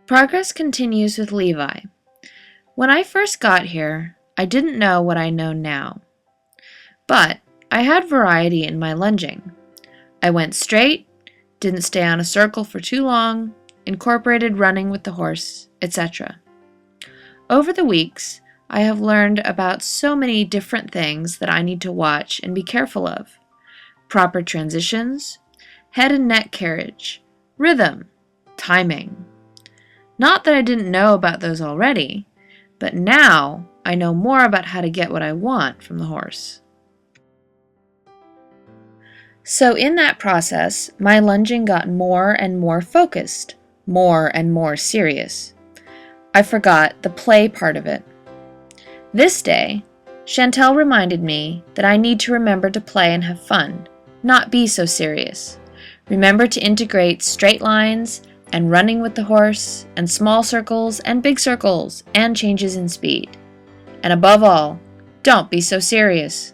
Progress continues with Levi. When I first got here, I didn't know what I know now. But I had variety in my lunging. I went straight, didn't stay on a circle for too long, incorporated running with the horse, etc. Over the weeks, I have learned about so many different things that I need to watch and be careful of. Proper transitions, head and neck carriage, rhythm, timing. Not that I didn't know about those already, but now I know more about how to get what I want from the horse. So in that process, my lunging got more and more focused, more and more serious. I forgot the play part of it. This day, Chantel reminded me that I need to remember to play and have fun, not be so serious. Remember to integrate straight lines and running with the horse, and small circles and big circles, and changes in speed. And above all, don't be so serious.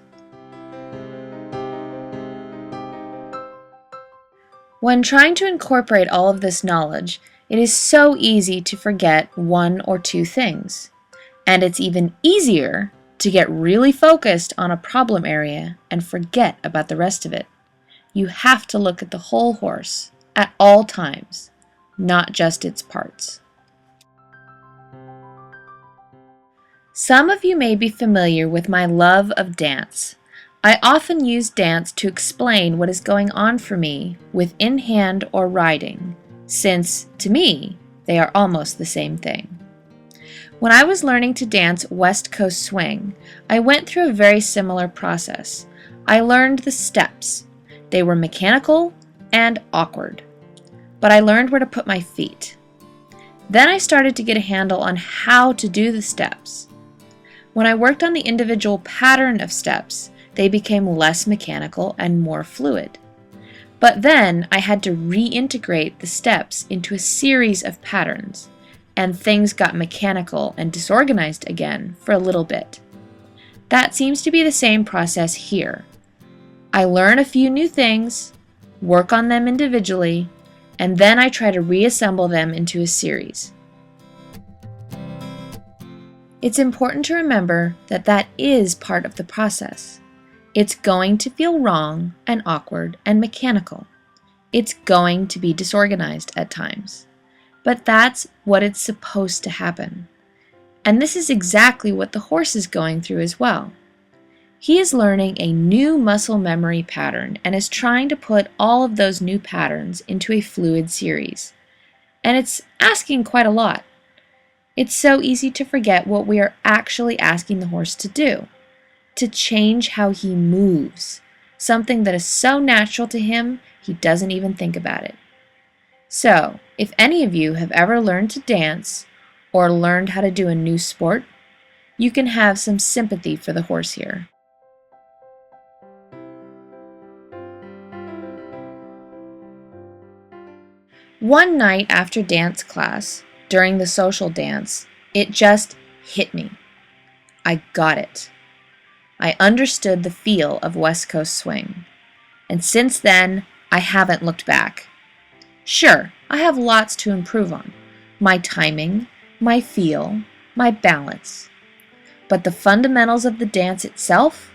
When trying to incorporate all of this knowledge, it is so easy to forget one or two things. And it's even easier to get really focused on a problem area and forget about the rest of it. You have to look at the whole horse at all times, not just its parts. Some of you may be familiar with my love of dance. I often use dance to explain what is going on for me with in-hand or riding, since, to me, they are almost the same thing. When I was learning to dance West Coast swing, I went through a very similar process. I learned the steps. They were mechanical and awkward, but I learned where to put my feet. Then I started to get a handle on how to do the steps. When I worked on the individual pattern of steps, they became less mechanical and more fluid. But then I had to reintegrate the steps into a series of patterns, and things got mechanical and disorganized again for a little bit. That seems to be the same process here. I learn a few new things, work on them individually, and then I try to reassemble them into a series. It's important to remember that that is part of the process. It's going to feel wrong and awkward and mechanical. It's going to be disorganized at times. But that's what it's supposed to happen. And this is exactly what the horse is going through as well. He is learning a new muscle memory pattern and is trying to put all of those new patterns into a fluid series. And it's asking quite a lot. It's so easy to forget what we are actually asking the horse to do. To change how he moves, something that is so natural to him he doesn't even think about it. So, if any of you have ever learned to dance or learned how to do a new sport, you can have some sympathy for the horse here. One night after dance class, during the social dance, it just hit me. I got it. I understood the feel of West Coast swing. And since then, I haven't looked back. Sure, I have lots to improve on. My timing, my feel, my balance. But the fundamentals of the dance itself,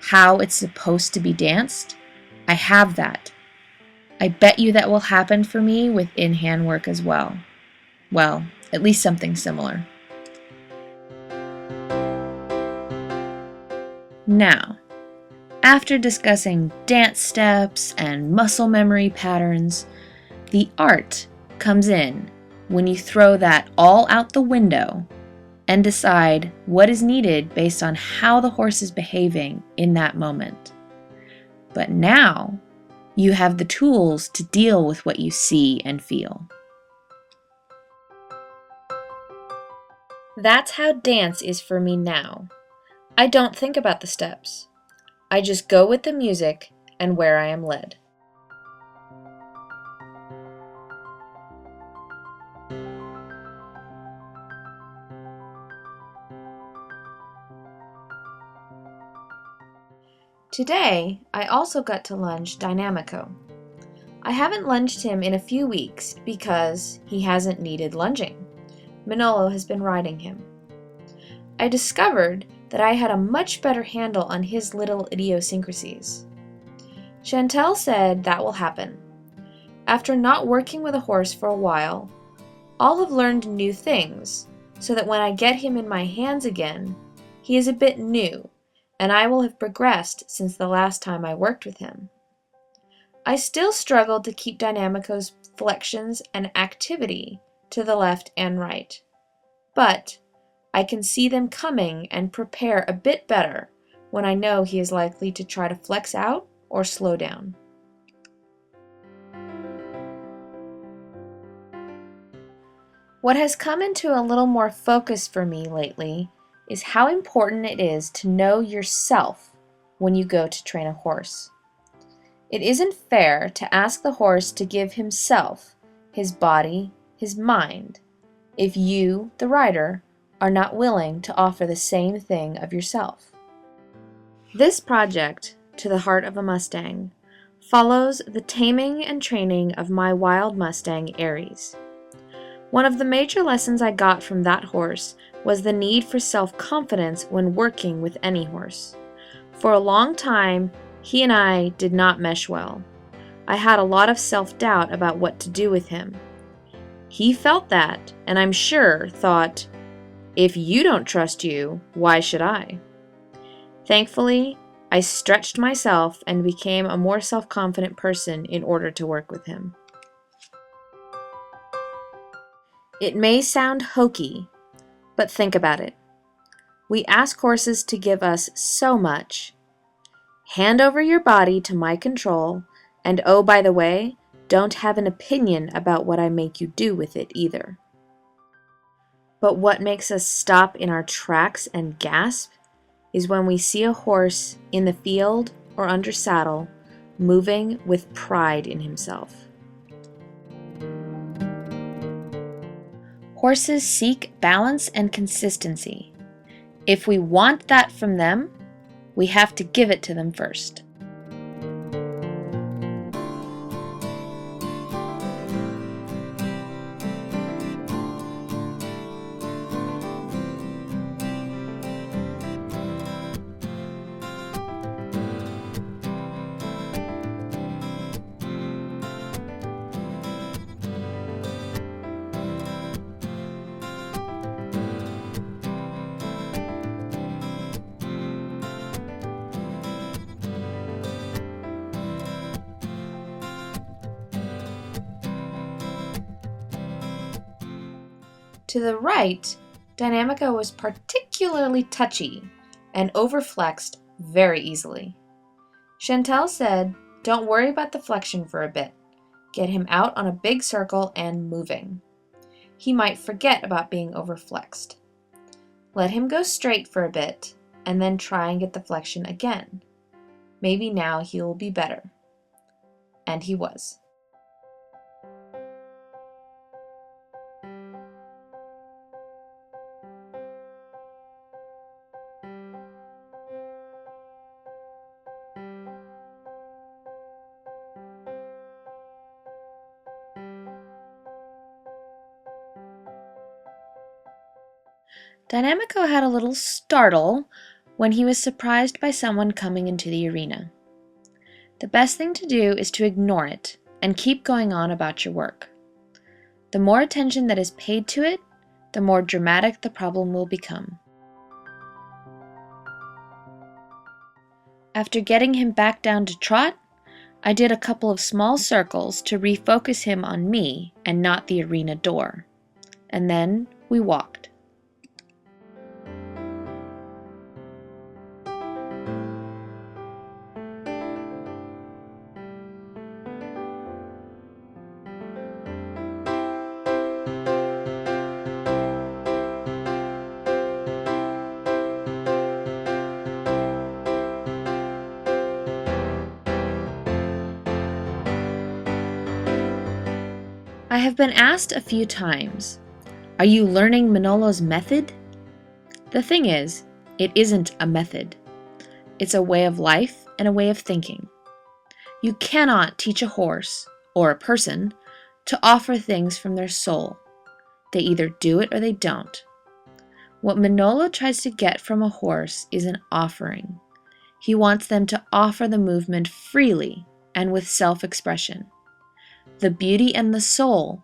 how it's supposed to be danced, I have that. I bet you that will happen for me with in-hand work as well. Well, at least something similar. Now, after discussing dance steps and muscle memory patterns, the art comes in when you throw that all out the window and decide what is needed based on how the horse is behaving in that moment. But now, you have the tools to deal with what you see and feel. That's how dance is for me now. I don't think about the steps. I just go with the music and where I am led. Today, I also got to lunge Dynamico. I haven't lunged him in a few weeks because he hasn't needed lunging. Manolo has been riding him. I discovered that I had a much better handle on his little idiosyncrasies. Chantel said that will happen. After not working with a horse for a while, I'll have learned new things so that when I get him in my hands again, he is a bit new, and I will have progressed since the last time I worked with him. I still struggle to keep Dynamico's flexions and activity to the left and right, but I can see them coming and prepare a bit better when I know he is likely to try to flex out or slow down. What has come into a little more focus for me lately is how important it is to know yourself when you go to train a horse. It isn't fair to ask the horse to give himself, his body, his mind, if you, the rider, are not willing to offer the same thing of yourself. This project, To the Heart of a Mustang, follows the taming and training of my wild Mustang, Aries. One of the major lessons I got from that horse was the need for self-confidence when working with any horse. For a long time, he and I did not mesh well. I had a lot of self-doubt about what to do with him. He felt that, and I'm sure thought, if you don't trust you, why should I? Thankfully, I stretched myself and became a more self-confident person in order to work with him. It may sound hokey, but think about it. We ask horses to give us so much. Hand over your body to my control, and oh, by the way, don't have an opinion about what I make you do with it either. But what makes us stop in our tracks and gasp is when we see a horse in the field or under saddle moving with pride in himself. Horses seek balance and consistency. If we want that from them, we have to give it to them first. To the right, Dynamico was particularly touchy and overflexed very easily. Chantel said, don't worry about the flexion for a bit. Get him out on a big circle and moving. He might forget about being overflexed. Let him go straight for a bit and then try and get the flexion again. Maybe now he will be better. And he was. Dynamico had a little startle when he was surprised by someone coming into the arena. The best thing to do is to ignore it and keep going on about your work. The more attention that is paid to it, the more dramatic the problem will become. After getting him back down to trot, I did a couple of small circles to refocus him on me and not the arena door. And then we walked. I have been asked a few times, are you learning Manolo's method? The thing is, it isn't a method. It's a way of life and a way of thinking. You cannot teach a horse, or a person, to offer things from their soul. They either do it or they don't. What Manolo tries to get from a horse is an offering. He wants them to offer the movement freely and with self-expression. The beauty and the soul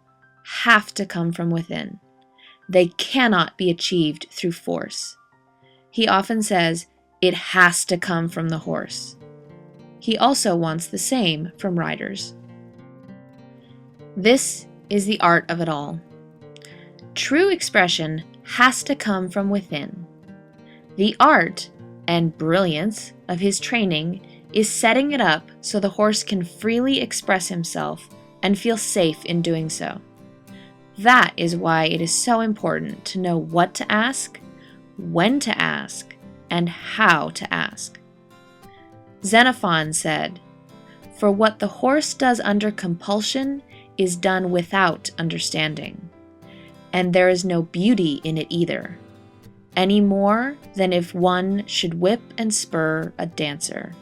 have to come from within. They cannot be achieved through force. He often says, it has to come from the horse. He also wants the same from riders. This is the art of it all. True expression has to come from within. The art and brilliance of his training is setting it up so the horse can freely express himself and feel safe in doing so. That is why it is so important to know what to ask, when to ask, and how to ask. Xenophon said, "For what the horse does under compulsion is done without understanding, and there is no beauty in it either, any more than if one should whip and spur a dancer."